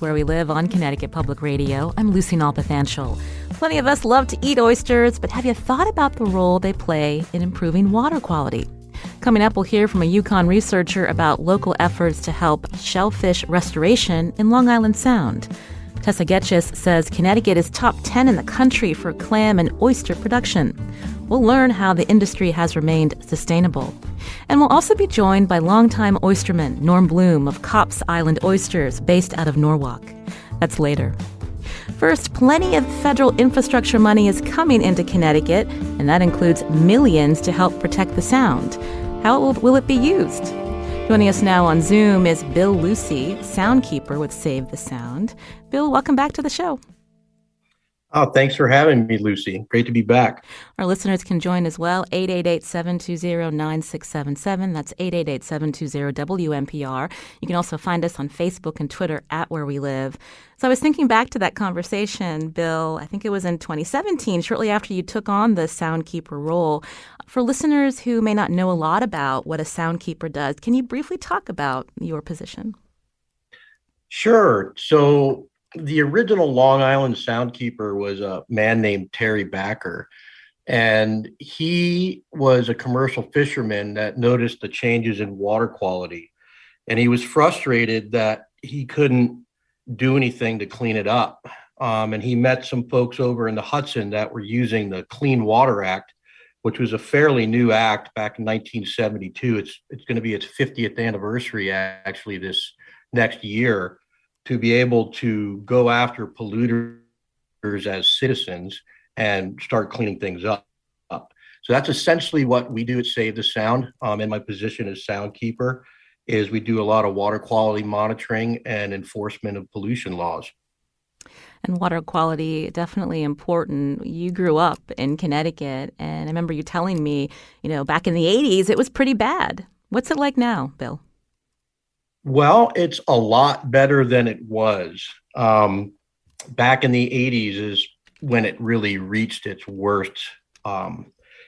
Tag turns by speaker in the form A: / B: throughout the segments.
A: Where We Live on Connecticut Public Radio. I'm Lucy Nalpathanchel. Plenty of us love to eat oysters, but have you thought about the role they play in improving water quality? Coming up, we'll hear from a UConn researcher about local efforts to help shellfish restoration in Long Island Sound. Tessa Getchis says Connecticut is top 10 in the country for clam and oyster production. We'll learn how the industry has remained sustainable. And we'll also be joined by longtime oysterman Norm Bloom of Copp's Island Oysters, based out of Norwalk. That's later. First, plenty of federal infrastructure money is coming into Connecticut, and that includes millions to help protect the Sound. How will it be used? Joining us now on Zoom is Bill Lucey, Soundkeeper with Save the Sound. Bill, welcome back to the show.
B: Oh, thanks for having me, Lucy. Great to be back.
A: Our listeners can join as well, 888-720-9677. That's 888-720-WNPR. You can also find us on Facebook and Twitter at Where We Live. So I was thinking back to that conversation, Bill. I think it was in 2017, shortly after you took on the Soundkeeper role. For listeners who may not know a lot about what a Soundkeeper does, can you briefly talk about your position?
B: Sure. So the original Long Island Soundkeeper was a man named Terry Backer, and he was a commercial fisherman that noticed the changes in water quality, and he was frustrated that he couldn't do anything to clean it up. And he met some folks over in the Hudson that were using the Clean Water Act, which was a fairly new act back in 1972. It's going to be its 50th anniversary actually this next year, to be able to go after polluters as citizens and start cleaning things up. So that's essentially what we do at Save the Sound. In my position as Soundkeeper, is we do a lot of water quality monitoring and enforcement of pollution laws.
A: And water quality, definitely important. You grew up in Connecticut, and I remember you telling me, back in the 80s, it was pretty bad. What's it like now, Bill?
B: Well, it's a lot better than it was. Back in the 80s is when it really reached its worst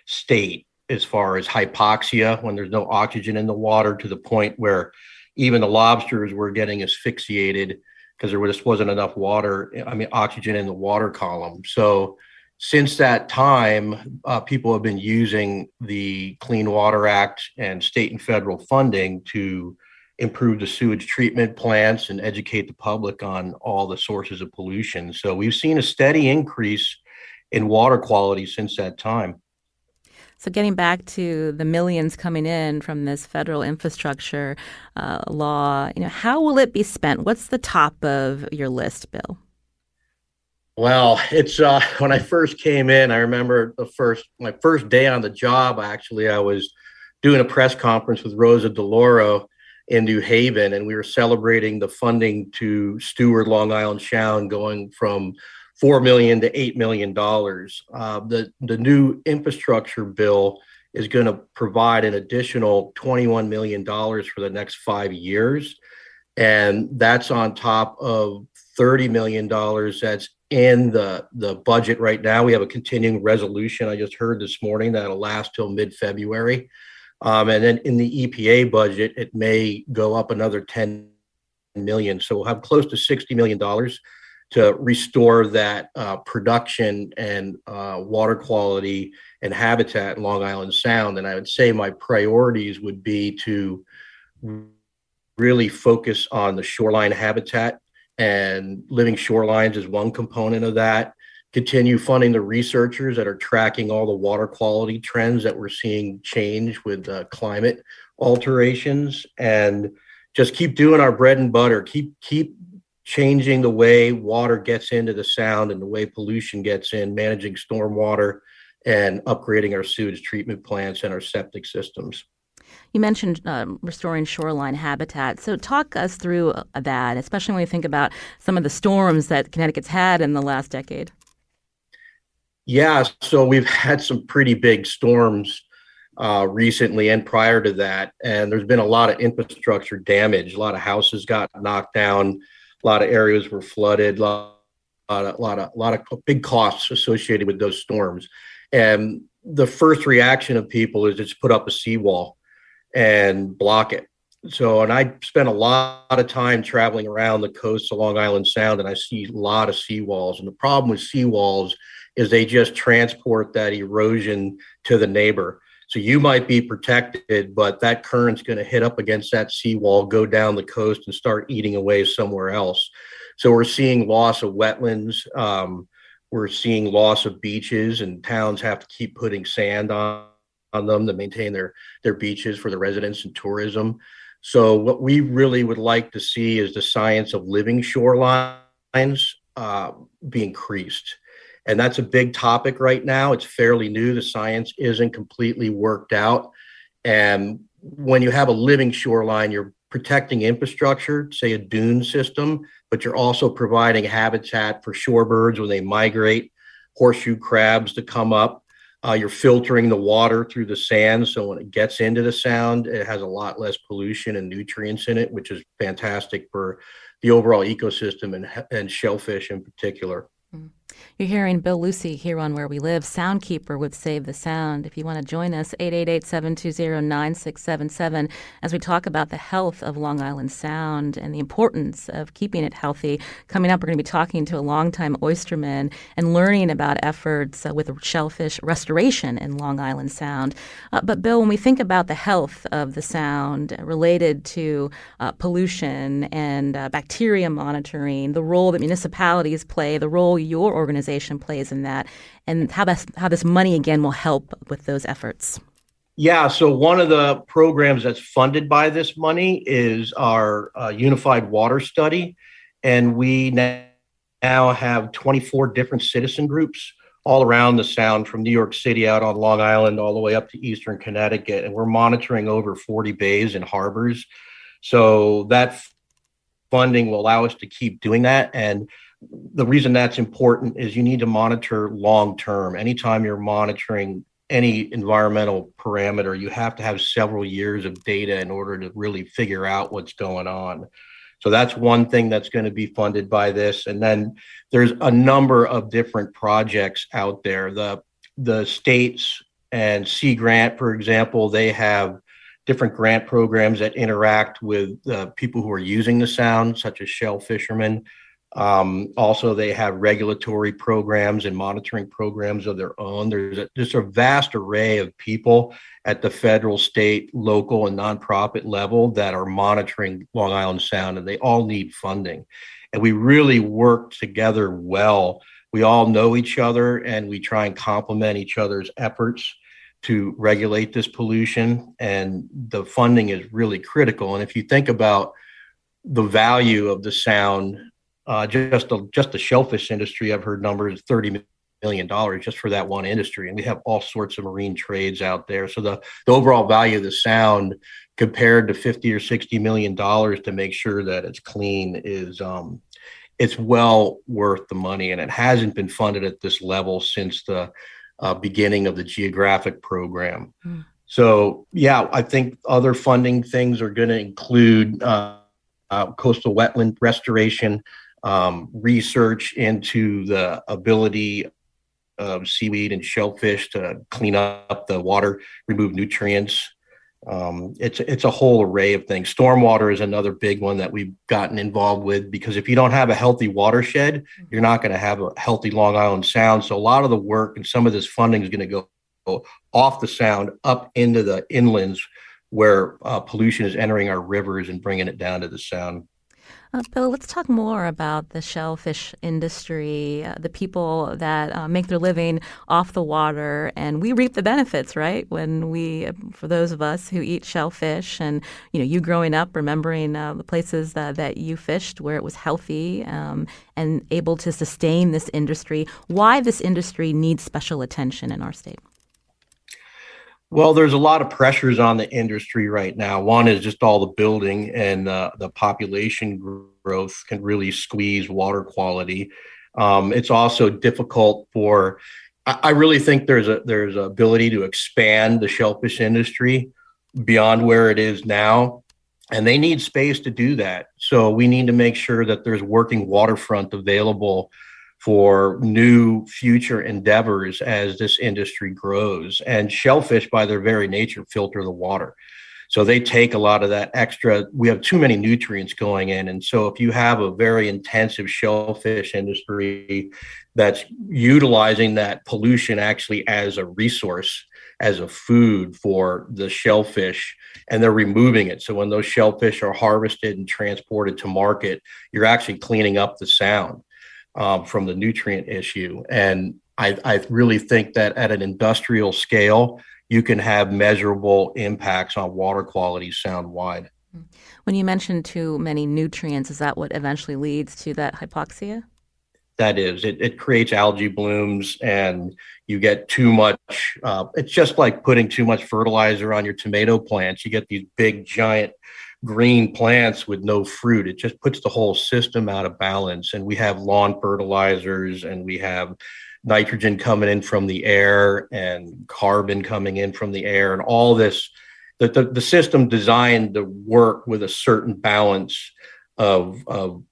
B: state as far as hypoxia, when there's no oxygen in the water, to the point where even the lobsters were getting asphyxiated because there just wasn't enough oxygen in the water column. So since that time, people have been using the Clean Water Act and state and federal funding to improve the sewage treatment plants and educate the public on all the sources of pollution. So we've seen a steady increase in water quality since that time.
A: So getting back to the millions coming in from this federal infrastructure law, how will it be spent? What's the top of your list, Bill?
B: Well, it's when I first came in, I remember my first day on the job, actually, I was doing a press conference with Rosa DeLauro in New Haven, and we were celebrating the funding to steward Long Island Sound going from $4 million to $8 million. The new infrastructure bill is going to provide an additional $21 million for the next 5 years. And that's on top of $30 million that's in the budget right now. We have a continuing resolution I just heard this morning that'll last till mid-February. And then in the EPA budget, it may go up another $10 million. So we'll have close to $60 million to restore that production and water quality and habitat in Long Island Sound. And I would say my priorities would be to really focus on the shoreline habitat, and living shorelines is one component of that. Continue funding the researchers that are tracking all the water quality trends that we're seeing change with climate alterations, and just keep doing our bread and butter. Keep changing the way water gets into the Sound and the way pollution gets in, managing stormwater and upgrading our sewage treatment plants and our septic systems.
A: You mentioned restoring shoreline habitat. So talk us through that, especially when we think about some of the storms that Connecticut's had in the last decade.
B: Yeah, so we've had some pretty big storms recently and prior to that, and there's been a lot of infrastructure damage. A lot of houses got knocked down, a lot of areas were flooded, a lot of big costs associated with those storms. And the first reaction of people is just put up a seawall and block it. And I spent a lot of time traveling around the coast of Long Island Sound, and I see a lot of seawalls. And the problem with seawalls is they just transport that erosion to the neighbor. So you might be protected, but that current's going to hit up against that seawall, go down the coast, and start eating away somewhere else. So we're seeing loss of wetlands. We're seeing loss of beaches, and towns have to keep putting sand on them to maintain their beaches for the residents and tourism. So what we really would like to see is the science of living shorelines be increased. And that's a big topic right now. It's fairly new. The science isn't completely worked out. And when you have a living shoreline, you're protecting infrastructure, say a dune system, but you're also providing habitat for shorebirds when they migrate, horseshoe crabs to come up. You're filtering the water through the sand, so when it gets into the sound, it has a lot less pollution and nutrients in it, which is fantastic for the overall ecosystem and shellfish in particular.
A: You're hearing Bill Lucey here on Where We Live. Soundkeeper with Save the Sound. If you want to join us, 888-720-9677 as we talk about the health of Long Island Sound and the importance of keeping it healthy. Coming up, we're going to be talking to a longtime oysterman and learning about efforts with shellfish restoration in Long Island Sound. But Bill, when we think about the health of the sound related to pollution and bacteria monitoring, the role that municipalities play, the role your organization plays in that, and how this money again will help with those efforts.
B: Yeah, so one of the programs that's funded by this money is our Unified Water Study, and we now have 24 different citizen groups all around the Sound, from New York City out on Long Island all the way up to Eastern Connecticut, and we're monitoring over 40 bays and harbors. So that funding will allow us to keep doing that. And the reason that's important is you need to monitor long term. Anytime you're monitoring any environmental parameter, you have to have several years of data in order to really figure out what's going on. So that's one thing that's going to be funded by this. And then there's a number of different projects out there. The states and Sea Grant, for example, they have different grant programs that interact with people who are using the sound, such as shell fishermen. Also, they have regulatory programs and monitoring programs of their own. There's just a vast array of people at the federal, state, local, and nonprofit level that are monitoring Long Island Sound, and they all need funding. And we really work together well. We all know each other, and we try and complement each other's efforts to regulate this pollution. And the funding is really critical. And if you think about the value of the sound, just the shellfish industry, I've heard numbers $30 million just for that one industry, and we have all sorts of marine trades out there. So the overall value of the sound compared to $50 or $60 million to make sure that it's clean is it's well worth the money, and it hasn't been funded at this level since the beginning of the geographic program. So yeah, I think other funding things are going to include coastal wetland restoration, research into the ability of seaweed and shellfish to clean up the water, remove nutrients. It's a whole array of things. Stormwater is another big one that we've gotten involved with, because if you don't have a healthy watershed, you're not going to have a healthy Long Island Sound. So a lot of the work and some of this funding is going to go off the Sound up into the inlands where pollution is entering our rivers and bringing it down to the Sound.
A: Bill, let's talk more about the shellfish industry, the people that make their living off the water, and we reap the benefits, right? For those of us who eat shellfish, and you growing up, remembering the places that you fished where it was healthy and able to sustain this industry. Why this industry needs special attention in our state?
B: Well, there's a lot of pressures on the industry right now. One is just all the building, and the population growth can really squeeze water quality. It's also difficult I really think there's an ability to expand the shellfish industry beyond where it is now, and they need space to do that. So we need to make sure that there's working waterfront available for new future endeavors as this industry grows. And shellfish, by their very nature, filter the water. So they take a lot of that extra. We have too many nutrients going in. And so if you have a very intensive shellfish industry that's utilizing that pollution actually as a resource, as a food for the shellfish, and they're removing it. So when those shellfish are harvested and transported to market, you're actually cleaning up the sound from the nutrient issue. And I really think that at an industrial scale, you can have measurable impacts on water quality sound wide.
A: When you mention too many nutrients, is that what eventually leads to that hypoxia?
B: That is, it creates algae blooms and you get too much. It's just like putting too much fertilizer on your tomato plants. You get these big, giant green plants with no fruit. It just puts the whole system out of balance. And we have lawn fertilizers and we have nitrogen coming in from the air and carbon coming in from the air and all this. The system designed to work with a certain balance of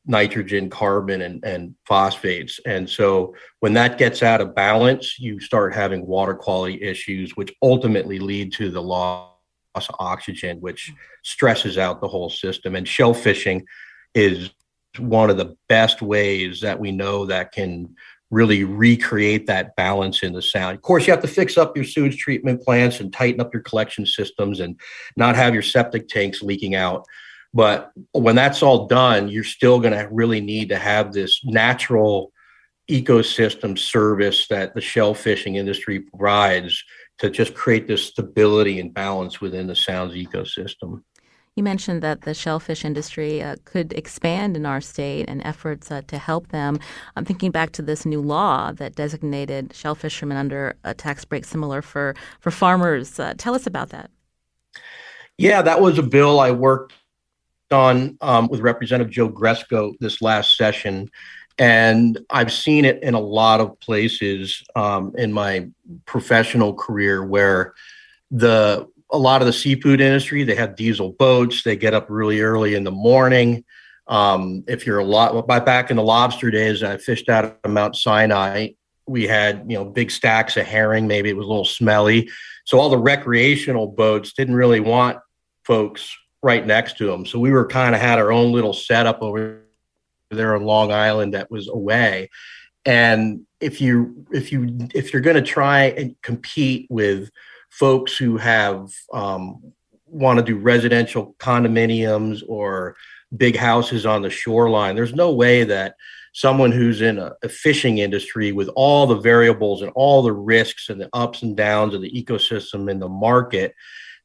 B: nitrogen, carbon, and phosphates. And so when that gets out of balance, you start having water quality issues, which ultimately lead to the loss of oxygen, which stresses out the whole system. And shellfishing is one of the best ways that we know that can really recreate that balance in the sound. Of course, you have to fix up your sewage treatment plants and tighten up your collection systems and not have your septic tanks leaking out. But when that's all done, you're still going to really need to have this natural ecosystem service that the shellfishing industry provides to just create this stability and balance within the sounds ecosystem.
A: You mentioned that the shellfish industry could expand in our state and efforts to help them. I'm thinking back to this new law that designated shellfishermen under a tax break similar for farmers. Tell us about that.
B: Yeah, that was a bill I worked on with Representative Joe Gresco this last session. And I've seen it in a lot of places in my professional career where a lot of the seafood industry, they have diesel boats. They get up really early in the morning. If you're back in the lobster days, I fished out of Mount Sinai. We had, big stacks of herring. Maybe it was a little smelly. So all the recreational boats didn't really want folks right next to them. So we were kind of had our own little setup over there on Long Island that was away. And if you're going to try and compete with folks who have want to do residential condominiums or big houses on the shoreline, there's no way that someone who's in a fishing industry with all the variables and all the risks and the ups and downs of the ecosystem in the market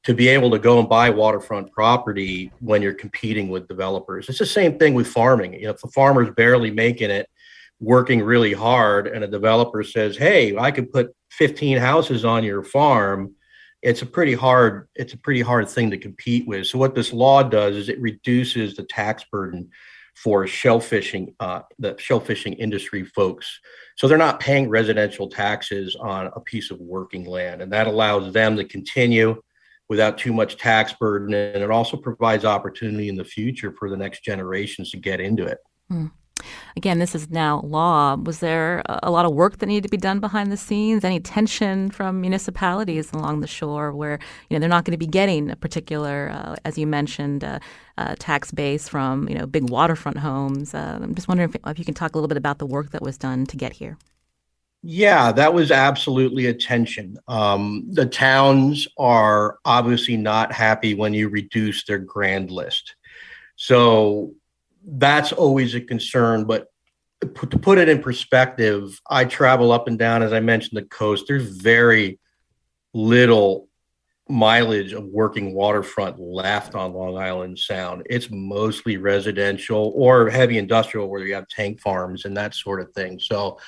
B: to be able to go and buy waterfront property when you're competing with developers. It's the same thing with farming. If the farmer's barely making it, working really hard, and a developer says, hey, I could put 15 houses on your farm, it's a pretty hard thing to compete with. So what this law does is it reduces the tax burden for the shellfishing industry folks. So they're not paying residential taxes on a piece of working land, and that allows them to continue without too much tax burden. And it also provides opportunity in the future for the next generations to get into it.
A: Again, this is now law. Was there a lot of work that needed to be done behind the scenes? Any tension from municipalities along the shore where they're not going to be getting a particular, as you mentioned, tax base from big waterfront homes? I'm just wondering if you can talk a little bit about the work that was done to get here.
B: Yeah, that was absolutely a tension. The towns are obviously not happy when you reduce their grand list. So that's always a concern. But to put it in perspective, I travel up and down, as I mentioned, the coast. There's very little mileage of working waterfront left on Long Island Sound. It's mostly residential or heavy industrial where you have tank farms and that sort of thing. So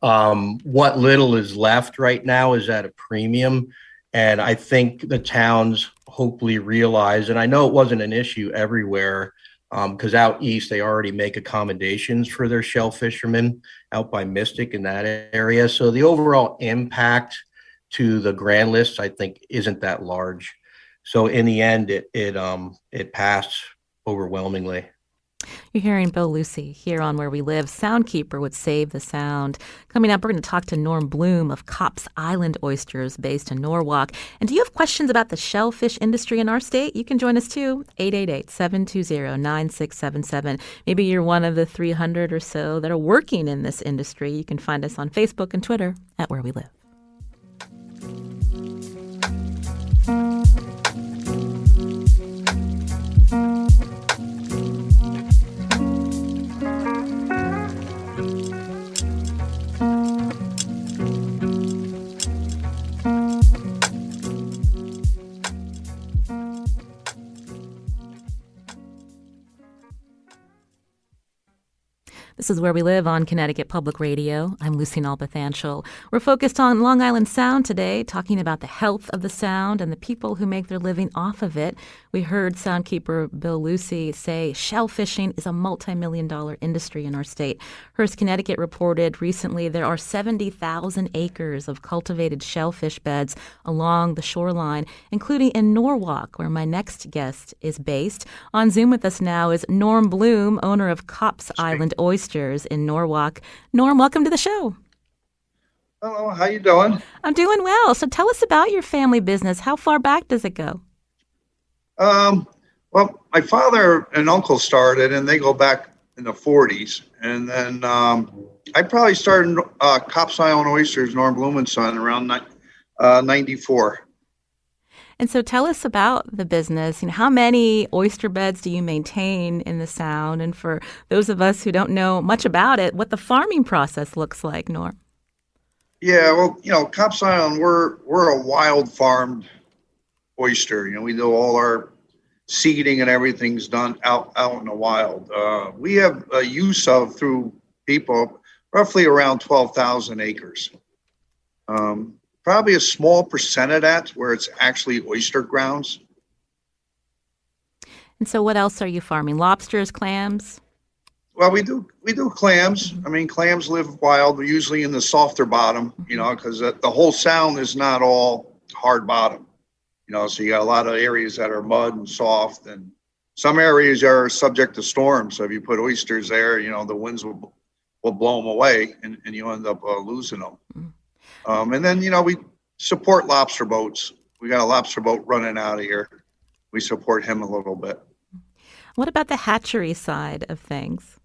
B: what little is left right now is at a premium. And I think the towns hopefully realize, and I know it wasn't an issue everywhere, because out east, they already make accommodations for their shell fishermen out by Mystic in that area. So the overall impact to the grand lists, I think, isn't that large. So in the end, it passed overwhelmingly.
A: You're hearing Bill Lucey here on Where We Live. Soundkeeper would save the sound. Coming up, we're going to talk to Norm Bloom of Kopp's Island Oysters based in Norwalk. And do you have questions about the shellfish industry in our state? You can join us too, 888-720-9677. Maybe you're one of the 300 or so that are working in this industry. You can find us on Facebook and Twitter at Where We Live. This is Where We Live on Connecticut Public Radio. I'm Lucy Nalpathanchel. We're focused on Long Island Sound today, talking about the health of the sound and the people who make their living off of it. We heard Soundkeeper Bill Lucey say shellfishing is a multi-million-dollar industry in our state. Hearst, Connecticut reported recently there are 70,000 acres of cultivated shellfish beds along the shoreline, including in Norwalk, where my next guest is based. On Zoom with us now is Norm Bloom, owner of Kopp's Island Oysters in Norwalk. Norm, welcome to the show.
C: Hello, how you doing?
A: I'm doing well. So tell us about your family business. How far back does it go?
C: Well, my father and uncle started, and they go back in the 40s. And then I probably started Kopp's Island Oysters, Norm Bloom and Son, around 94.
A: And so tell us about the business. How many oyster beds do you maintain in the Sound? And for those of us who don't know much about it, what the farming process looks like, Norm?
C: Yeah, well, Kopp's Island, we're a wild farmed oyster. We do all our seeding and everything's done out in the wild. We have a use of, through people, roughly around 12,000 acres. Probably a small percent of that where it's actually oyster grounds.
A: And so what else are you farming? Lobsters, clams?
C: Well, we do clams. I mean, clams live wild. They're usually in the softer bottom, because the whole Sound is not all hard bottom. So you got a lot of areas that are mud and soft, and some areas are subject to storms. So if you put oysters there, the winds will blow them away, and you end up losing them. Mm-hmm. And then, we support lobster boats. We got a lobster boat running out of here. We support him a little bit.
A: What about the hatchery side of things?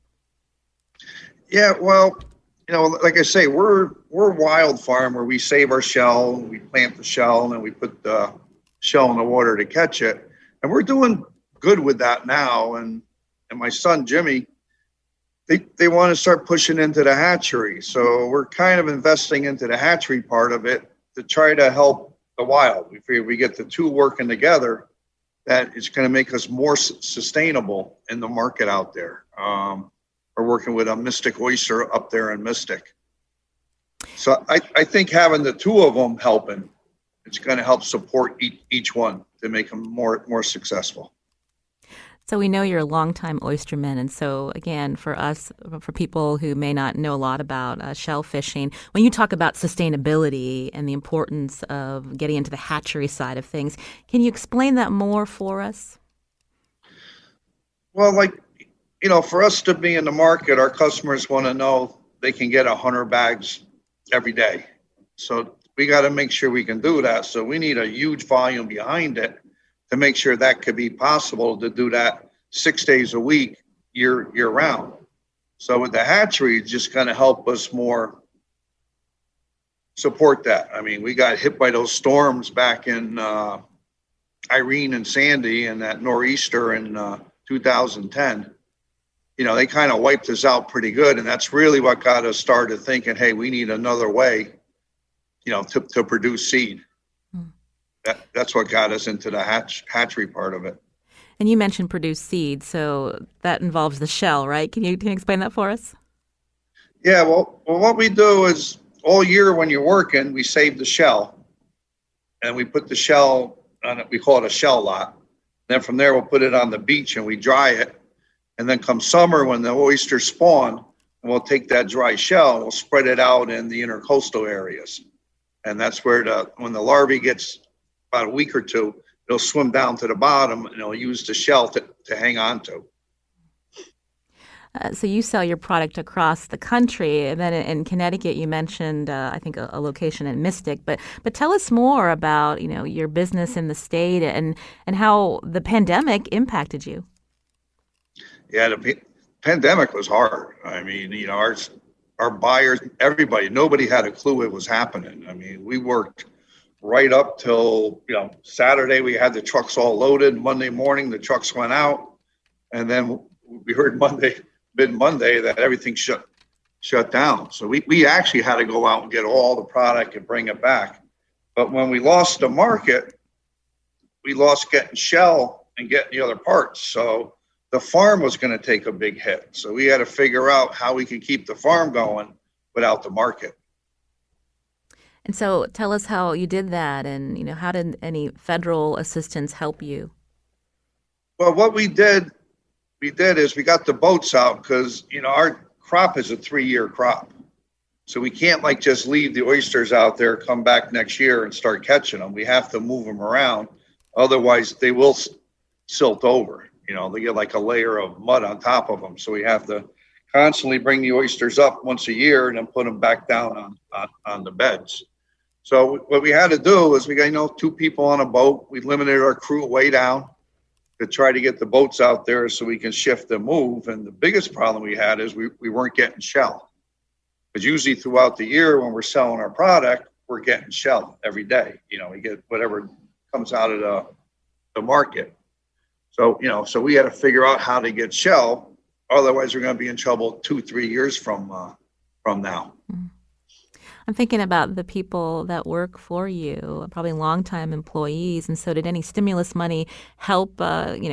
C: Yeah, well, like I say, we're wild farm where we save our shell, we plant the shell, and then we put the shell in the water to catch it. And we're doing good with that now. And my son, Jimmy, They want to start pushing into the hatchery. So we're kind of investing into the hatchery part of it to try to help the wild. We figure we get the two working together, that it's going to make us more sustainable in the market out there. We're working with a Mystic Oyster up there in Mystic. So I think having the two of them helping, it's going to help support each one to make them more successful.
A: So we know you're a longtime oysterman, and so again, for people who may not know a lot about shell fishing, when you talk about sustainability and the importance of getting into the hatchery side of things, can you explain that more for us?
C: Well, for us to be in the market, our customers want to know they can get 100 bags every day. So we got to make sure we can do that. So we need a huge volume behind it to make sure that could be possible to do that 6 days a week, year round. So with the hatchery, it's just going to help us more support that. I mean, we got hit by those storms back in Irene and Sandy and that nor'easter in 2010. They kind of wiped us out pretty good. And that's really what got us started thinking, hey, we need another way, to produce seed. That's what got us into the hatchery part of it.
A: And you mentioned produce seed, so that involves the shell, right? Can you explain that for us?
C: Yeah, well, what we do is all year when you're working, we save the shell, and we put the shell on it. We call it a shell lot. Then from there, we'll put it on the beach and we dry it. And then come summer, when the oysters spawn, we'll take that dry shell and we'll spread it out in the intercoastal areas. And that's where when the larvae gets about a week or two, it'll swim down to the bottom and it'll use the shell to hang on to.
A: So you sell your product across the country, and then in Connecticut, you mentioned I think a location in Mystic. But tell us more about your business in the state and how the pandemic impacted you.
C: Yeah, the pandemic was hard. I mean, our buyers, everybody, nobody had a clue it was happening. I mean, we worked right up till Saturday. We had the trucks all loaded. Monday morning, the trucks went out, and then we heard mid-Monday that everything shut down. So we actually had to go out and get all the product and bring it back. But when we lost the market, we lost getting shell and getting the other parts. So the farm was going to take a big hit. So we had to figure out how we could keep the farm going without the market.
A: And so tell us how you did that, and how did any federal assistance help you?
C: Well, what we did is we got the boats out because our crop is a 3-year crop, so we can't just leave the oysters out there, come back next year and start catching them. We have to move them around, otherwise they will silt over. They get like a layer of mud on top of them, so we have to constantly bring the oysters up once a year and then put them back down on the beds. So what we had to do is we got 2 people on a boat. We limited our crew way down to try to get the boats out there so we can shift and move. And the biggest problem we had is we weren't getting shell. Because usually throughout the year when we're selling our product, we're getting shell every day. We get whatever comes out of the market. So, so we had to figure out how to get shell. Otherwise, we're going to be in trouble 2-3 years from now.
A: I'm thinking about the people that work for you, probably longtime employees. And so did any stimulus money help,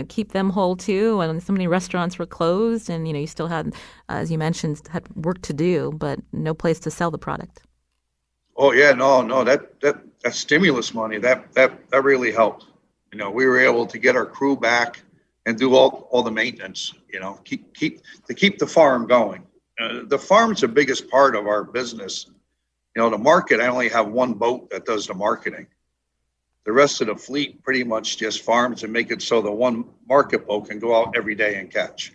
A: keep them whole too? And so many restaurants were closed and, you still had, as you mentioned, had work to do, but no place to sell the product.
C: Oh, yeah, no, that stimulus money, that really helped. We were able to get our crew back and do all the maintenance, keep the farm going. The farm's the biggest part of our business. The market, I only have 1 boat that does the marketing. The rest of the fleet pretty much just farms and make it so the 1 market boat can go out every day and catch.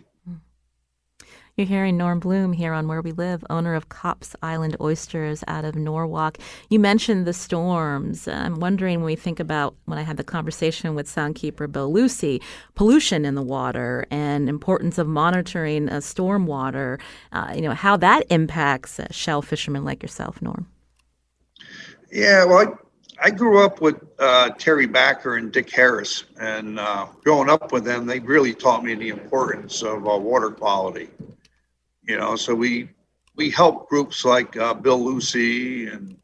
A: You're hearing Norm Bloom here on Where We Live, owner of Copp's Island Oysters out of Norwalk. You mentioned the storms. I'm wondering, when we think about when I had the conversation with Soundkeeper Bill Lucey, pollution in the water and importance of monitoring storm water, how that impacts shell fishermen like yourself, Norm.
C: Yeah, well, I grew up with Terry Backer and Dick Harris, and growing up with them, they really taught me the importance of water quality. So we help groups like Bill Lucey and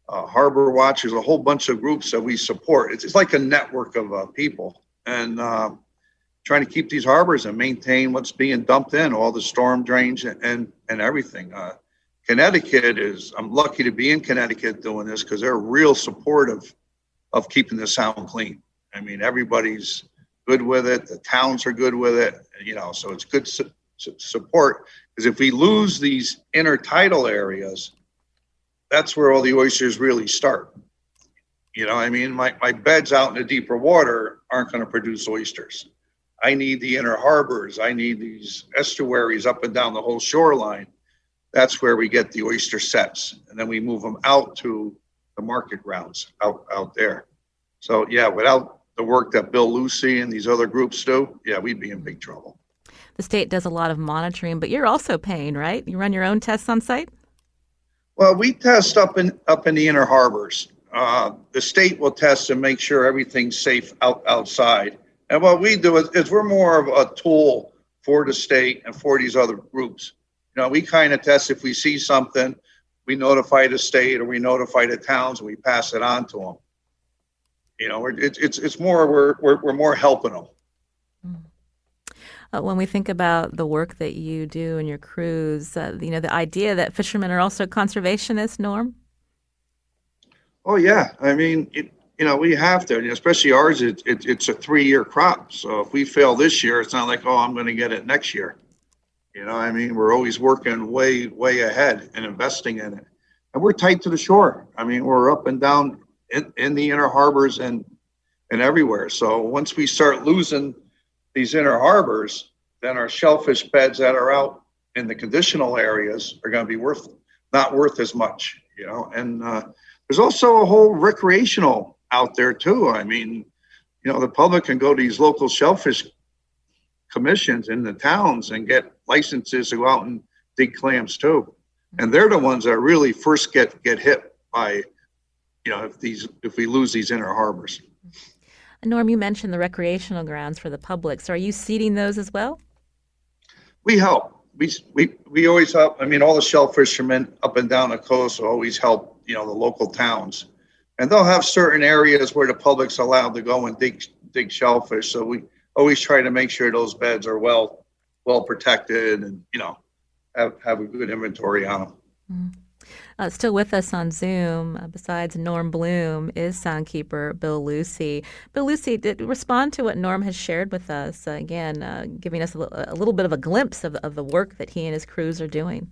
C: Harbor Watch. There's a whole bunch of groups that we support. It's like a network of people, and trying to keep these harbors and maintain what's being dumped in, all the storm drains and everything. Connecticut I'm lucky to be in Connecticut doing this because they're real supportive of keeping the sound clean. I mean, everybody's good with it. The towns are good with it, so it's good support. Because if we lose these intertidal areas, that's where all the oysters really start. My beds out in the deeper water aren't going to produce oysters. I need the inner harbors. I need these estuaries up and down the whole shoreline. That's where we get the oyster sets. And then we move them out to the market grounds out there. So, yeah, without the work that Bill Lucey and these other groups do, yeah, we'd be in big trouble.
A: The state does a lot of monitoring, but you're also paying, right? You run your own tests on site?
C: Well, we test up in the inner harbors. The state will test and make sure everything's safe outside. And what we do is we're more of a tool for the state and for these other groups. We kind of test. If we see something, we notify the state or we notify the towns and we pass it on to them. It's more we're more helping them.
A: When we think about the work that you do and your crews, the idea that fishermen are also conservationists, Norm?
C: Oh, yeah. I mean, we have to, especially ours, it's a 3-year crop. So if we fail this year, it's not like, I'm going to get it next year. We're always working way ahead and investing in it. And we're tight to the shore. We're up and down in the inner harbors and everywhere. So once we start losing these inner harbors, then our shellfish beds that are out in the conditional areas are going to be not worth as much, and there's also a whole recreational out there too. I mean, the public can go to these local shellfish commissions in the towns and get licenses to go out and dig clams too. And they're the ones that really first get hit by, if we lose these inner harbors.
A: Norm, you mentioned the recreational grounds for the public. So are you seeding those as well?
C: We help. We always help. I mean, all the shellfishermen up and down the coast will always help, the local towns. And they'll have certain areas where the public's allowed to go and dig shellfish. So we always try to make sure those beds are well protected and, have a good inventory on them.
A: Mm-hmm. Still with us on Zoom, besides Norm Bloom, is Soundkeeper Bill Lucey. Bill Lucey, respond to what Norm has shared with us, giving us a little bit of a glimpse of the work that he and his crews are doing.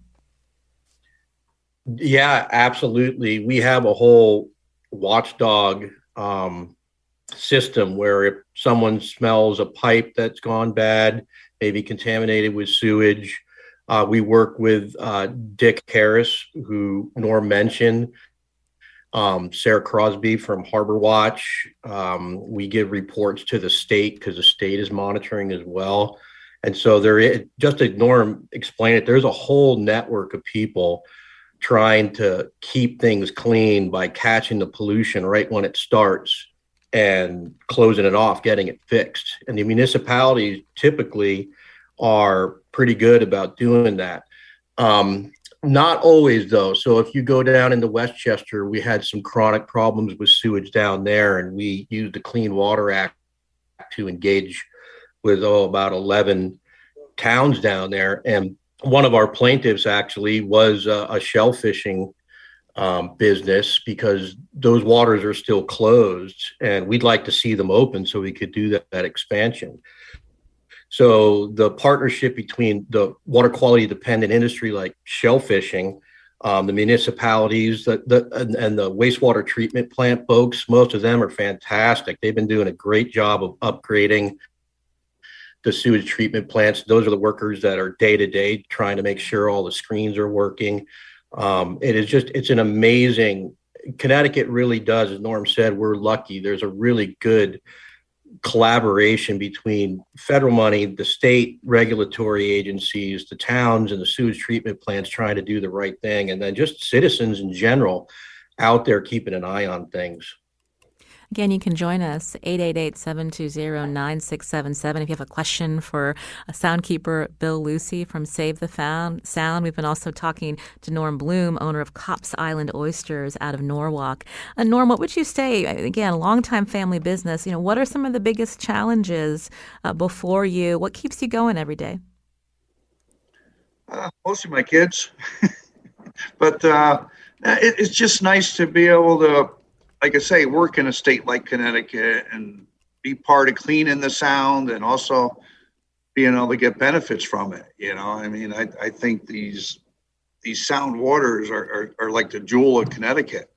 B: Yeah, absolutely. We have a whole watchdog system where if someone smells a pipe that's gone bad, maybe contaminated with sewage, we work with Dick Harris, who Norm mentioned, Sarah Crosby from Harbor Watch. We give reports to the state because the state is monitoring as well. And so just as Norm explained it, there's a whole network of people trying to keep things clean by catching the pollution right when it starts and closing it off, getting it fixed. And the municipalities typically are pretty good about doing that. Not always, though. So if you go down into Westchester, we had some chronic problems with sewage down there, and we used the Clean Water Act to engage with about 11 towns down there. And one of our plaintiffs actually was a shellfishing business, because those waters are still closed, and we'd like to see them open so we could do that expansion. So the partnership between the water quality dependent industry like shellfishing, the municipalities, and the wastewater treatment plant folks, most of them are fantastic. They've been doing a great job of upgrading the sewage treatment plants. Those are the workers that are day to day trying to make sure all the screens are working. It's an amazing, Connecticut really does, as Norm said, we're lucky. There's a really good collaboration between federal money, the state regulatory agencies, the towns, and the sewage treatment plants trying to do the right thing. And then just citizens in general out there keeping an eye on things.
A: Again, you can join us, 888-720-9677. If you have a question for Soundkeeper Bill Lucey from Save the Sound. We've been also talking to Norm Bloom, owner of Cops Island Oysters out of Norwalk. Norm, what would you say, again, a longtime family business, what are some of the biggest challenges before you? What keeps you going every day?
C: Mostly my kids. But it's just nice to be able to, like I say, work in a state like Connecticut and be part of cleaning the sound, and also being able to get benefits from it. I mean, I think these sound waters are like the jewel of Connecticut.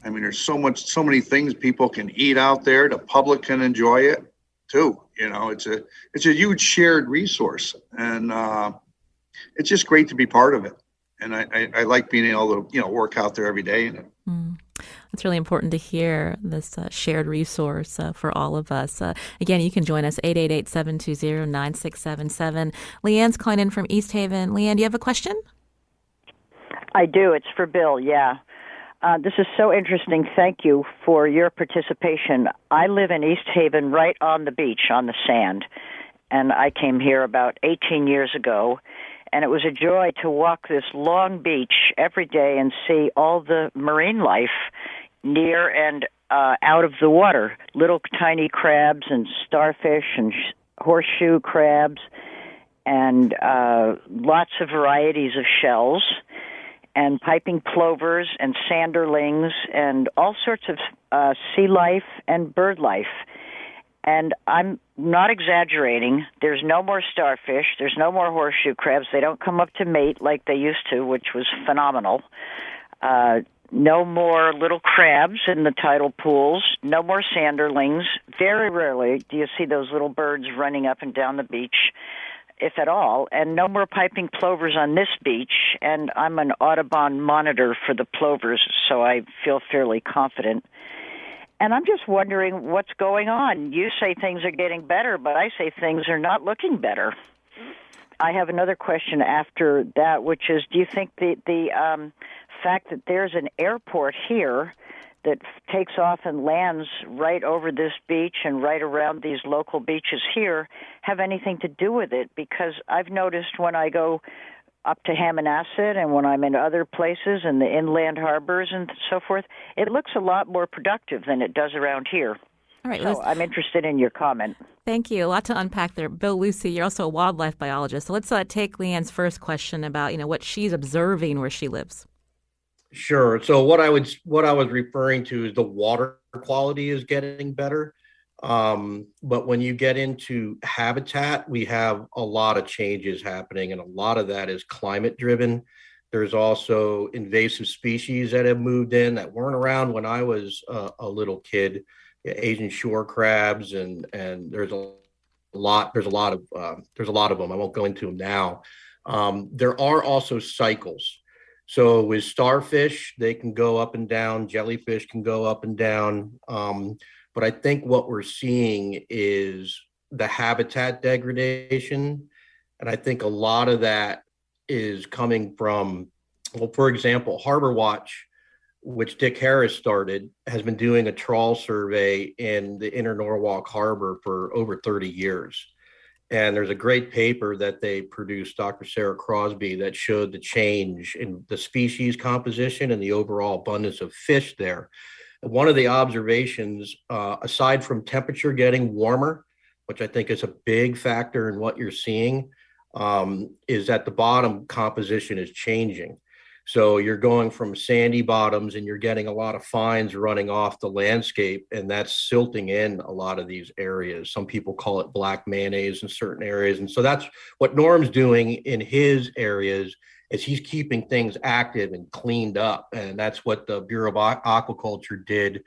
C: I mean, there's so many things people can eat out there. The public can enjoy it too. It's a huge shared resource, and it's just great to be part of it. And I like being able to, work out there every day in it.
A: It's really important to hear this shared resource for all of us. Again, you can join us, 888-720-9677. Leanne's calling in from East Haven. Leanne, do you have a question?
D: I do. It's for Bill, yeah. This is so interesting. Thank you for your participation. I live in East Haven right on the beach, on the sand, and I came here about 18 years ago. And it was a joy to walk this long beach every day and see all the marine life near and out of the water. Little tiny crabs and starfish and horseshoe crabs and lots of varieties of shells and piping plovers and sanderlings and all sorts of sea life and bird life. And I'm not exaggerating. There's no more starfish. There's no more horseshoe crabs. They don't come up to mate like they used to, which was phenomenal. No more little crabs in the tidal pools. No more sanderlings. Very rarely do you see those little birds running up and down the beach. if at all, and no more piping plovers on this beach. And I'm an Audubon monitor for the plovers, so I feel fairly confident. And I'm just wondering what's going on. You say things are getting better, but I say things are not looking better. I have another question after that, which is, do you think the fact that there's an airport here that takes off and lands right over this beach and right around these local beaches here have anything to do with it? Because I've noticed when I go up to Hammonasset and when I'm in other places in the inland harbors and so forth, it looks a lot more productive than it does around here.
A: All right,
D: so I'm interested in your comment.
A: Thank you. A lot to unpack there. Bill Lucey, you're also a wildlife biologist. So let's take Leanne's first question about, what she's observing where she lives.
B: Sure. So what I was referring to is the water quality is getting better. But when you get into habitat, we have a lot of changes happening, and a lot of that is climate driven. There's also invasive species that have moved in that weren't around when I was a little kid, Asian shore crabs, and there's a lot of them. I won't go into them now. There are also cycles. So with starfish, they can go up and down. Jellyfish can go up and down. But I think what we're seeing is the habitat degradation. And I think a lot of that is coming from, well, for example, Harbor Watch, which Dick Harris started, has been doing a trawl survey in the inner Norwalk Harbor for over 30 years. And there's a great paper that they produced, Dr. Sarah Crosby, that showed the change in the species composition and the overall abundance of fish there. And one of the observations, aside from temperature getting warmer, which I think is a big factor in what you're seeing, is that the bottom composition is changing. So you're going from sandy bottoms and you're getting a lot of fines running off the landscape, and that's silting in a lot of these areas. Some people call it black mayonnaise in certain areas. And so that's what Norm's doing in his areas, is he's keeping things active and cleaned up. And that's what the Bureau of Aquaculture did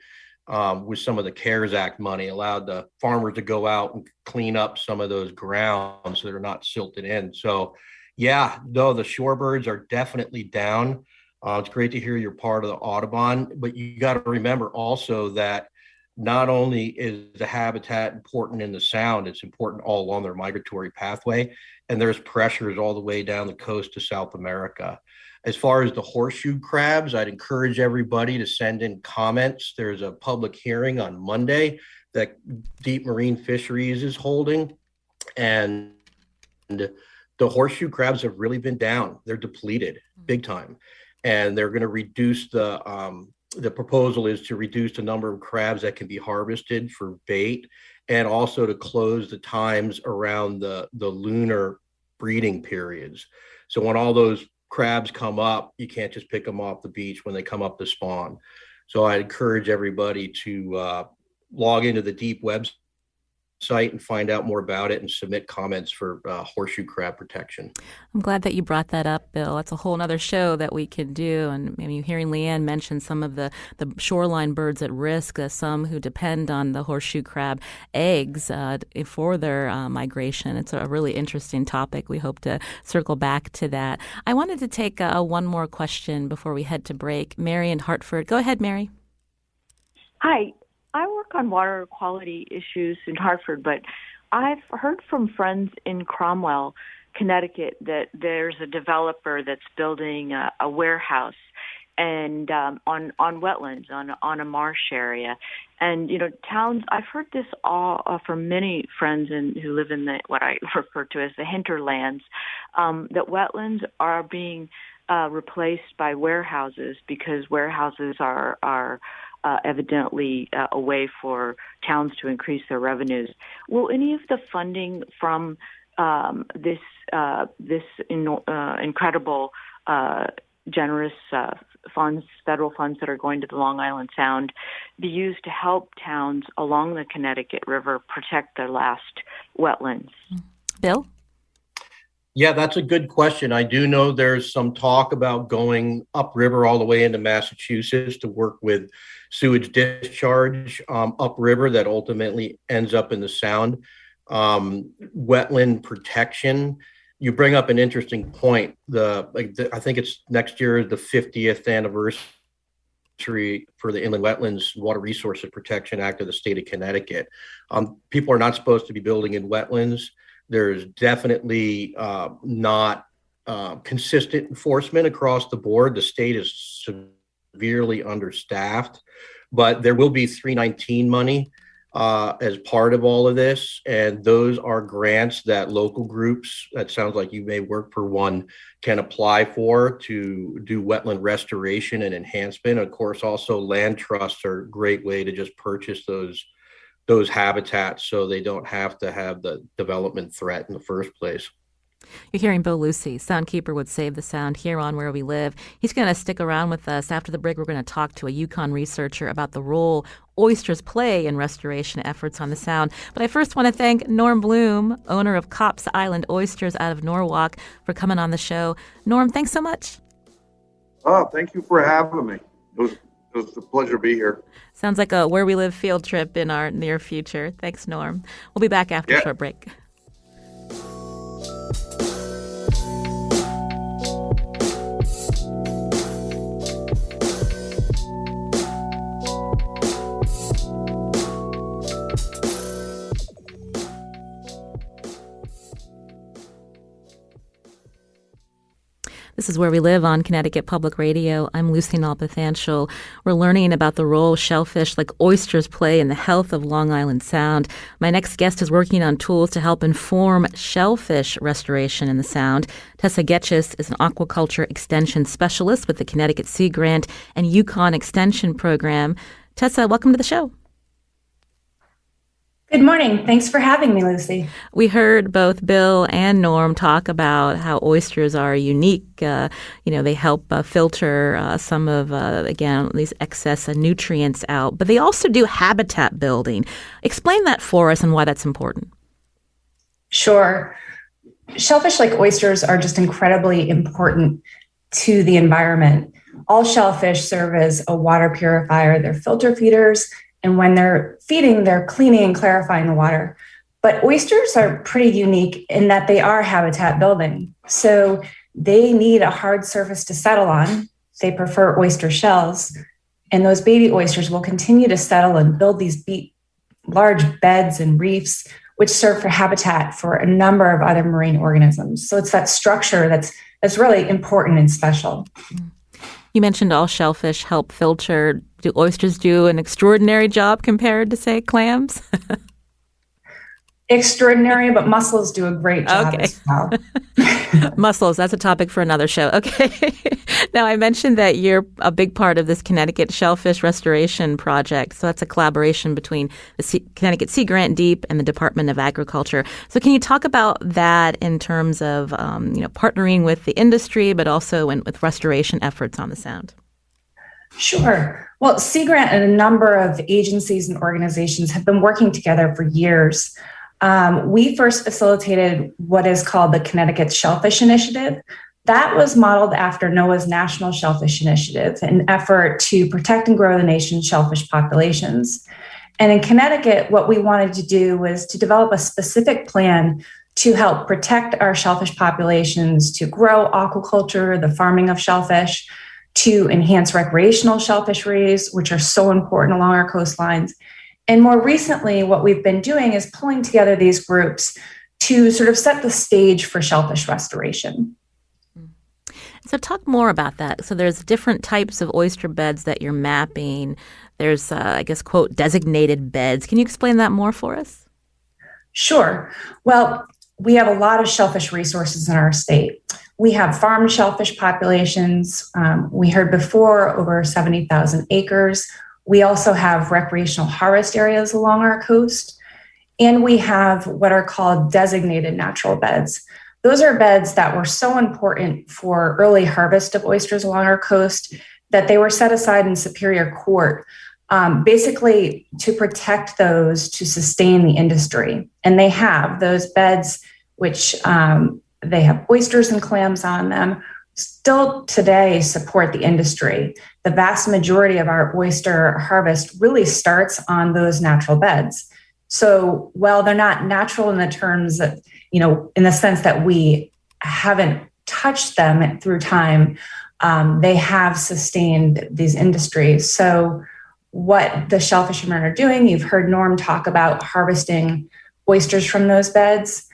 B: with some of the CARES Act money, allowed the farmers to go out and clean up some of those grounds so they're not silted in. So yeah, though the shorebirds are definitely down. It's great to hear you're part of the Audubon, but you got to remember also that not only is the habitat important in the sound, it's important all along their migratory pathway, and there's pressures all the way down the coast to South America. As far as the horseshoe crabs, I'd encourage everybody to send in comments. There's a public hearing on Monday that Deep Marine Fisheries is holding, and the horseshoe crabs have really been down. They're depleted big time. And they're going to reduce the proposal is to reduce the number of crabs that can be harvested for bait, and also to close the times around the lunar breeding periods. So when all those crabs come up, you can't just pick them off the beach when they come up to spawn. So I encourage everybody to log into the Deep website and find out more about it and submit comments for horseshoe crab protection.
A: I'm glad that you brought that up, Bill. That's a whole other show that we can do. And hearing Leanne mention some of the shoreline birds at risk, some who depend on the horseshoe crab eggs for their migration. It's a really interesting topic. We hope to circle back to that. I wanted to take one more question before we head to break. Mary in Hartford. Go ahead, Mary.
E: Hi. I work on water quality issues in Hartford, but I've heard from friends in Cromwell, Connecticut, that there's a developer that's building a warehouse and on wetlands, on a marsh area. And, towns, I've heard this all from many friends who live in what I refer to as the hinterlands, that wetlands are being replaced by warehouses because warehouses are evidently a way for towns to increase their revenues. Will any of the funding from this incredible, generous federal funds that are going to the Long Island Sound, be used to help towns along the Connecticut River protect their last wetlands?
A: Bill?
B: Yeah, that's a good question. I do know there's some talk about going upriver all the way into Massachusetts to work with sewage discharge upriver that ultimately ends up in the Sound. Wetland protection you bring up an interesting point. I think it's next year, the 50th anniversary for the Inland Wetlands Water Resources Protection Act of the state of Connecticut. People are not supposed to be building in wetlands. There's definitely not consistent enforcement across the board. The state is severely understaffed, but there will be 319 money as part of all of this. And those are grants that local groups, that sounds like you may work for one, can apply for to do wetland restoration and enhancement. Of course, also land trusts are a great way to just purchase those habitats so they don't have to have the development threat in the first place.
A: You're hearing Bill Lucey, Soundkeeper would save the sound here on Where We Live. He's going to stick around with us. After the break, we're going to talk to a UConn researcher about the role oysters play in restoration efforts on the sound. But I first want to thank Norm Bloom, owner of Cops Island Oysters out of Norwalk, for coming on the show. Norm, thanks so much.
C: Oh, thank you for having me. It was a pleasure to be here.
A: Sounds like a Where We Live field trip in our near future. Thanks, Norm. We'll be back after a short break. This is Where We Live on Connecticut Public Radio. I'm Lucy Nalpathanchel. We're learning about the role shellfish like oysters play in the health of Long Island Sound. My next guest is working on tools to help inform shellfish restoration in the Sound. Tessa Getchis is an aquaculture extension specialist with the Connecticut Sea Grant and UConn Extension Program. Tessa, welcome to the show.
F: Good morning. Thanks for having me, Lucy.
A: We heard both Bill and Norm talk about how oysters are unique. They help filter some of, again, these excess nutrients out. But they also do habitat building. Explain that for us and why that's important.
F: Sure. Shellfish like oysters are just incredibly important to the environment. All shellfish serve as a water purifier. They're filter feeders. And when they're feeding, they're cleaning and clarifying the water. But oysters are pretty unique in that they are habitat building. So they need a hard surface to settle on. They prefer oyster shells. And those baby oysters will continue to settle and build these large beds and reefs, which serve for habitat for a number of other marine organisms. So it's that structure that's really important and special.
A: You mentioned all shellfish help filter. Do oysters do an extraordinary job compared to, say, clams?
F: Extraordinary, but mussels do a great job as well.
A: Mussels, that's a topic for another show. Okay. Now, I mentioned that you're a big part of this Connecticut Shellfish Restoration Project. So that's a collaboration between the Connecticut Sea Grant Deep and the Department of Agriculture. So can you talk about that in terms of partnering with the industry, but also with restoration efforts on the Sound?
F: Sure. Well, Sea Grant and a number of agencies and organizations have been working together for years. We first facilitated what is called the Connecticut Shellfish Initiative. That was modeled after NOAA's National Shellfish Initiative, an effort to protect and grow the nation's shellfish populations. And in Connecticut, what we wanted to do was to develop a specific plan to help protect our shellfish populations, to grow aquaculture, the farming of shellfish, to enhance recreational shellfish fisheries, which are so important along our coastlines. And more recently, what we've been doing is pulling together these groups to sort of set the stage for shellfish restoration.
A: So talk more about that. So there's different types of oyster beds that you're mapping. There's, quote, designated beds. Can you explain that more for us?
F: Sure. Well, we have a lot of shellfish resources in our state. We have farmed shellfish populations. We heard before, over 70,000 acres. We also have recreational harvest areas along our coast. And we have what are called designated natural beds. Those are beds that were so important for early harvest of oysters along our coast that they were set aside in Superior Court, basically to protect those to sustain the industry. And they have those beds, which they have oysters and clams on them, still today support the industry. The vast majority of our oyster harvest really starts on those natural beds. So while they're not natural in the terms that, in the sense that we haven't touched them through time, they have sustained these industries. So what the shellfish fishermen are doing, you've heard Norm talk about harvesting oysters from those beds.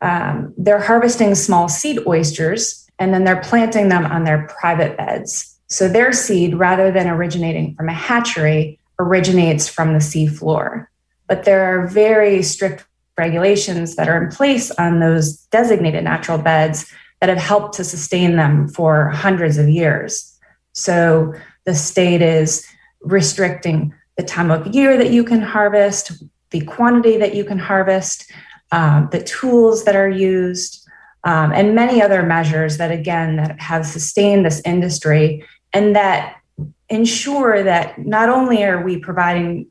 F: They're harvesting small seed oysters, and then they're planting them on their private beds. So their seed, rather than originating from a hatchery, originates from the sea floor. But there are very strict regulations that are in place on those designated natural beds that have helped to sustain them for hundreds of years. So the state is restricting the time of year that you can harvest, the quantity that you can harvest, the tools that are used, and many other measures that, again, that have sustained this industry and that ensure that not only are we providing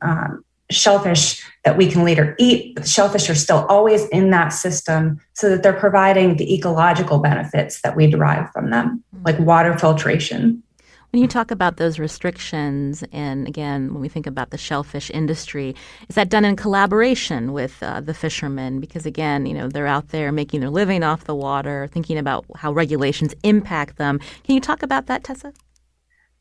F: shellfish that we can later eat, but the shellfish are still always in that system so that they're providing the ecological benefits that we derive from them, like water filtration.
A: When you talk about those restrictions, and again, when we think about the shellfish industry, is that done in collaboration with the fishermen? Because again, they're out there making their living off the water, thinking about how regulations impact them. Can you talk about that, Tessa?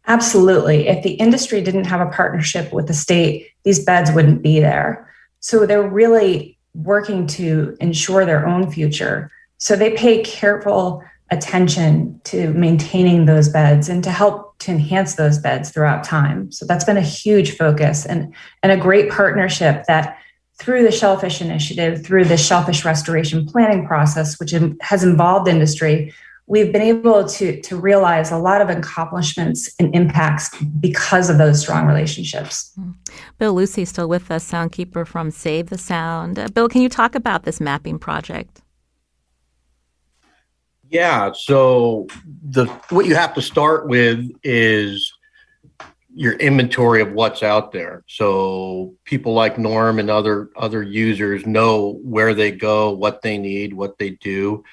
F: Absolutely. If the industry didn't have a partnership with the state, these beds wouldn't be there. So they're really working to ensure their own future. So they pay careful attention to maintaining those beds and to help to enhance those beds throughout time. So that's been a huge focus and a great partnership that through the Shellfish Initiative, through the Shellfish Restoration Planning process, which has involved industry, we've been able to realize a lot of accomplishments and impacts because of those strong relationships.
A: Bill Lucey still with us, Soundkeeper from Save the Sound. Bill, can you talk about this mapping project?
B: Yeah, so what you have to start with is your inventory of what's out there. So people like Norm and other users know where they go, what they need, what they do.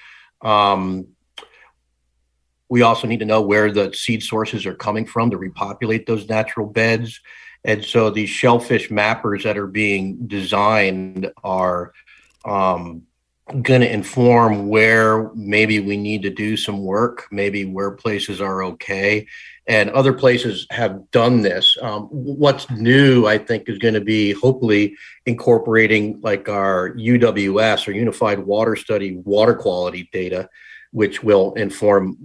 B: We also need to know where the seed sources are coming from to repopulate those natural beds. And so these shellfish mappers that are being designed are going to inform where maybe we need to do some work, maybe where places are okay. And other places have done this. What's new, I think, is going to be hopefully incorporating like our UWS or Unified Water Study water quality data, which will inform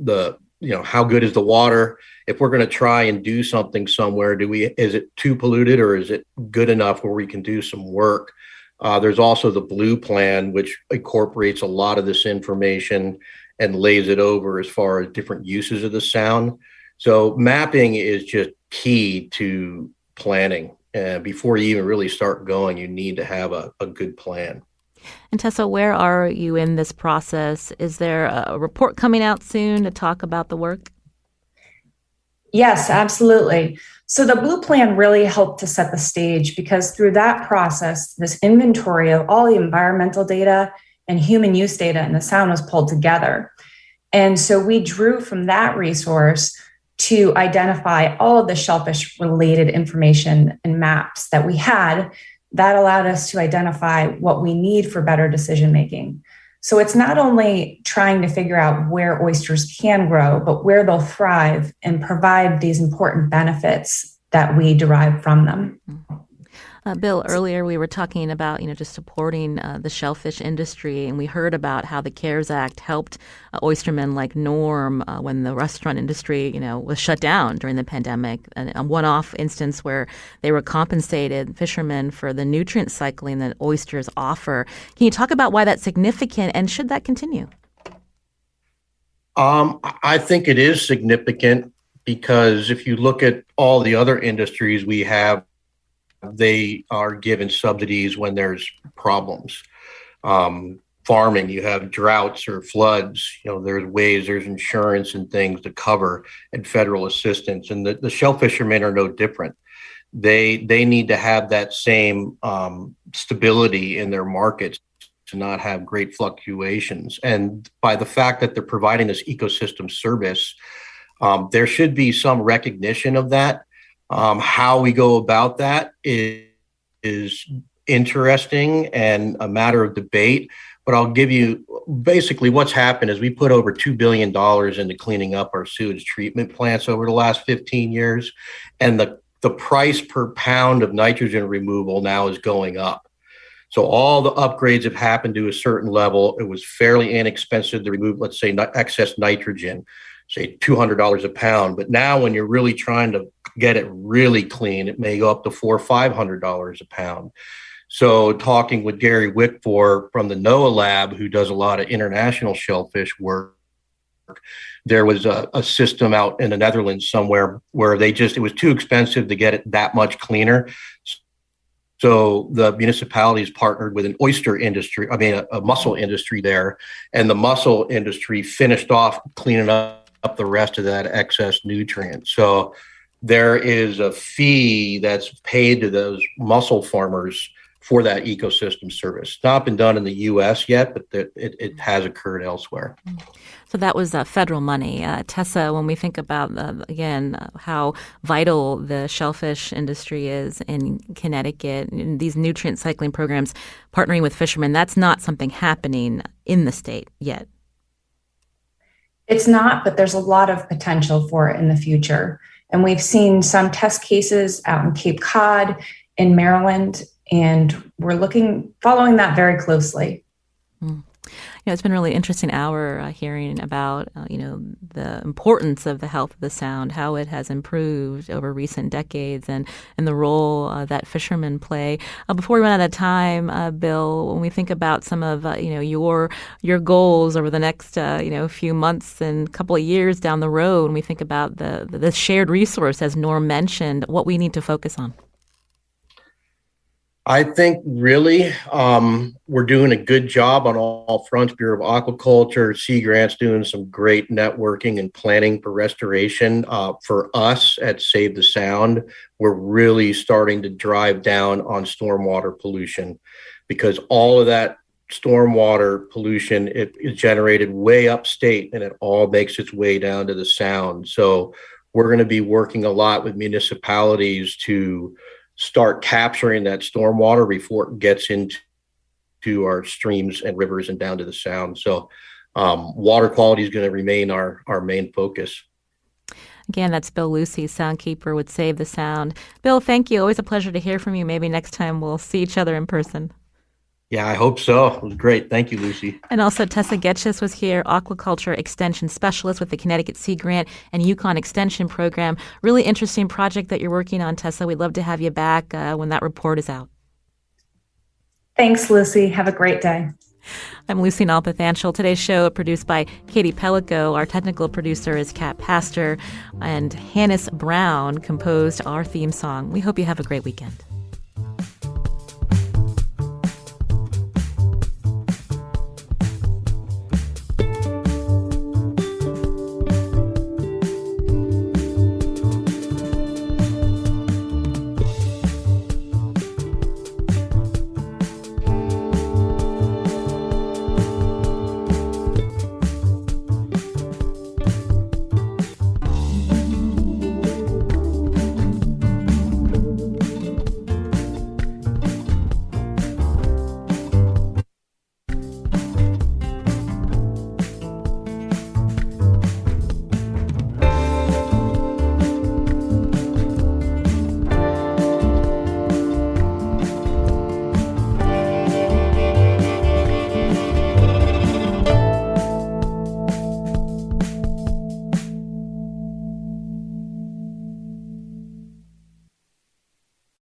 B: how good is the water. If we're going to try and do something somewhere, is it too polluted or is it good enough where we can do some work? There's also the Blue Plan, which incorporates a lot of this information and lays it over as far as different uses of the sound. So mapping is just key to planning. Before you even really start going, you need to have a good plan.
A: And Tessa, where are you in this process? Is there a report coming out soon to talk about the work?
F: Yes, absolutely. So the Blue Plan really helped to set the stage because through that process, this inventory of all the environmental data and human use data in the sound was pulled together. And so we drew from that resource to identify all of the shellfish related information and maps that we had that allowed us to identify what we need for better decision making. So it's not only trying to figure out where oysters can grow, but where they'll thrive and provide these important benefits that we derive from them.
A: Bill, earlier we were talking about, just supporting the shellfish industry, and we heard about how the CARES Act helped oystermen like Norm when the restaurant industry, was shut down during the pandemic. And a one-off instance where they were compensated, fishermen, for the nutrient cycling that oysters offer. Can you talk about why that's significant, and should that continue?
B: I think it is significant because if you look at all the other industries we have, they are given subsidies when there's problems. Farming, you have droughts or floods, there's insurance and things to cover and federal assistance. And the shell fishermen are no different. They need to have that same stability in their markets to not have great fluctuations. And by the fact that they're providing this ecosystem service, there should be some recognition of that. How we go about that is interesting and a matter of debate, but I'll give you basically what's happened is we put over $2 billion into cleaning up our sewage treatment plants over the last 15 years. And the price per pound of nitrogen removal now is going up. So all the upgrades have happened to a certain level. It was fairly inexpensive to remove, let's say, excess nitrogen, say $200 a pound. But now when you're really trying to get it really clean, it may go up to $400 or $500 a pound. So talking with Gary Wickfor from the NOAA lab, who does a lot of international shellfish work, there was a system out in the Netherlands somewhere where it was too expensive to get it that much cleaner. So the municipalities partnered with an oyster industry, a mussel industry there, and the mussel industry finished off cleaning up the rest of that excess nutrient. So there is a fee that's paid to those mussel farmers for that ecosystem service. It's not been done in the U.S. yet, but it has occurred elsewhere.
A: So that was federal money. Tessa, when we think about, again, how vital the shellfish industry is in Connecticut, and these nutrient cycling programs, partnering with fishermen, that's not something happening in the state yet.
F: It's not, but there's a lot of potential for it in the future. And we've seen some test cases out in Cape Cod, in Maryland, and we're following that very closely.
A: It's been a really interesting hour hearing about, the importance of the health of the Sound, how it has improved over recent decades, and the role that fishermen play. Before we run out of time, Bill, when we think about some of, your goals over the next, few months and couple of years down the road, when we think about the shared resource, as Norm mentioned, what we need to focus on.
B: I think really we're doing a good job on all fronts. Bureau of Aquaculture, Sea Grant's doing some great networking and planning for restoration. For us at Save the Sound, we're really starting to drive down on stormwater pollution, because all of that stormwater pollution is generated way upstate, and it all makes its way down to the Sound. So we're going to be working a lot with municipalities to start capturing that stormwater before it gets into our streams and rivers and down to the Sound. So water quality is going to remain our main focus.
A: Again, that's Bill Lucey, Soundkeeper with Save the Sound. Bill, thank you. Always a pleasure to hear from you. Maybe next time we'll see each other in person.
B: Yeah, I hope so. It was great. Thank you, Lucy.
A: And also Tessa Getchis was here, Aquaculture Extension Specialist with the Connecticut Sea Grant and UConn Extension Program. Really interesting project that you're working on, Tessa. We'd love to have you back when that report is out.
F: Thanks, Lucy. Have a great day.
A: I'm Lucy Nalpathanchel. Today's show produced by Katie Pellico. Our technical producer is Kat Pastor. And Hannes Brown composed our theme song. We hope you have a great weekend.